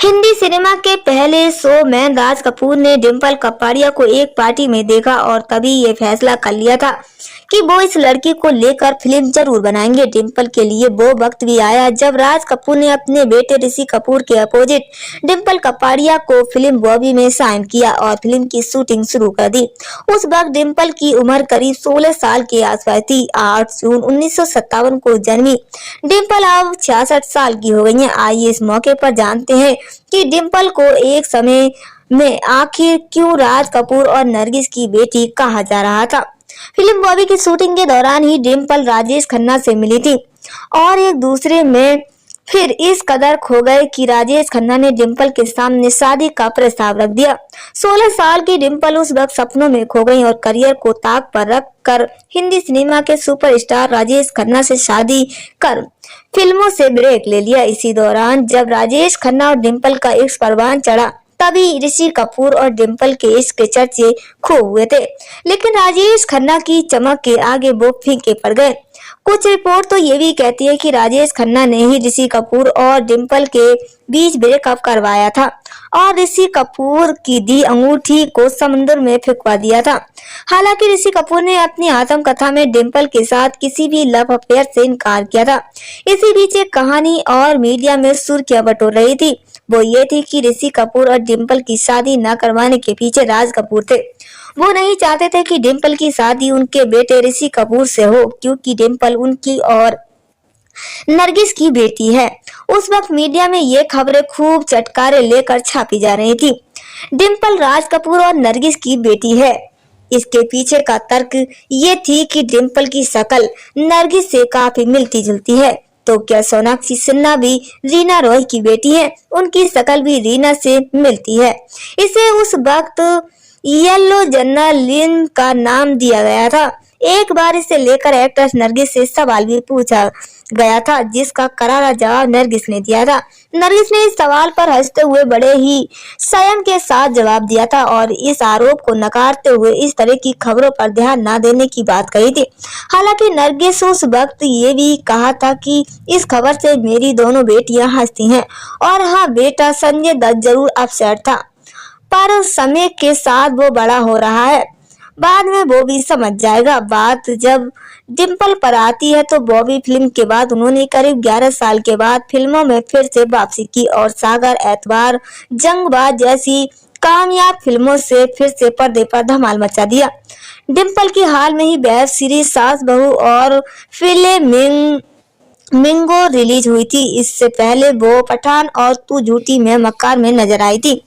Hindi cinema के पहले show में राज कपूर ने डिम्पल कपाड़िया को एक पार्टी में देखा और तभी ये फैसला कर लिया था कि वो इस लड़की को लेकर फिल्म जरूर बनाएंगे। डिम्पल के लिए वो वक्त भी आया जब राज कपूर ने अपने बेटे ऋषि कपूर के अपोजिट डिम्पल कपाड़िया को फिल्म बॉबी में साइन किया और फिल्म की शूटिंग शुरू कर दी। उस वक्त डिम्पल की उम्र करीब 16 साल के आसपास थी। 8 जून 1957 को जन्मी डिम्पल अब 66 साल की हो गई है। आइए इस मौके पर जानते हैं कि डिम्पल को एक समय में आखिर क्यों राज कपूर और नरगिस की बेटी कहा जा रहा था। फिल्म बॉबी की शूटिंग के दौरान ही डिम्पल राजेश खन्ना से मिली थी और एक दूसरे में फिर इस कदर खो गए कि राजेश खन्ना ने डिम्पल के सामने शादी का प्रस्ताव रख दिया। 16 साल की डिम्पल उस वक्त सपनों में खो गई और करियर को ताक पर रख कर हिंदी सिनेमा के सुपरस्टार राजेश खन्ना से शादी कर फिल्मों से ब्रेक ले लिया। इसी दौरान जब राजेश खन्ना और डिम्पल का इश्क परवान चढ़ा तभी ऋषि कपूर और डिम्पल के इश्क के चर्चे खूब हुए थे, लेकिन राजेश खन्ना की चमक के आगे वो फीके पड़ गए। कुछ रिपोर्ट तो ये भी कहती है कि राजेश खन्ना ने ही ऋषि कपूर और डिम्पल के बीच ब्रेकअप करवाया था और ऋषि कपूर की दी अंगूठी को समुद्र में फेंकवा दिया था। हालांकि ऋषि कपूर ने अपनी आत्मकथा में डिम्पल के साथ किसी भी लव अफेयर से इनकार किया था। इसी बीच एक कहानी और मीडिया में सुर्खियां बटोर रही थी, वो ये थी कि ऋषि कपूर और डिम्पल की शादी न करवाने के पीछे राज कपूर थे। वो नहीं चाहते थे कि डिम्पल की शादी उनके बेटे ऋषि कपूर से हो, क्योंकि डिम्पल उनकी और नरगिस की बेटी है। उस वक्त मीडिया में ये खबरें खूब चटकारे लेकर छापी जा रही थी। डिम्पल राज कपूर और नरगिस की बेटी है। इसके पीछे का तर्क ये थी कि डिम्पल की शक्ल नरगिस से काफी मिलती जुलती है। तो क्या सोनाक्षी सिन्हा भी रीना रॉय की बेटी है? उनकी शक्ल भी रीना से मिलती है। इसे उस वक्त येलो जर्नलिज्म का नाम दिया गया था। एक बार इसे लेकर एक्ट्रेस नरगिस से सवाल भी पूछा गया था, जिसका करारा जवाब नरगिस ने दिया था। नरगिस ने इस सवाल पर हंसते हुए बड़े ही संयम के साथ जवाब दिया था और इस आरोप को नकारते हुए इस तरह की खबरों पर ध्यान न देने की बात कही थी। हालांकि नरगिस उस वक्त ये भी कहा था कि इस खबर से मेरी दोनों बेटियां हंसती हैं और हाँ, बेटा संजय दत्त जरूर अपसेट था, पर समय के साथ वो बड़ा हो रहा है, बाद में वो भी समझ जाएगा। बात जब डिम्पल पर आती है तो बॉबी फिल्म के बाद उन्होंने करीब 11 साल के बाद फिल्मों में फिर से वापसी की और सागर, एतवार, जंगबाज जैसी कामयाब फिल्मों से फिर से पर्दे पर धमाल मचा दिया। डिम्पल की हाल में ही वेब सीरीज सास बहू और फ्लेमिंगो रिलीज हुई थी। इससे पहले वो पठान और तू झूठी मैं मक्कार में नजर आई थी।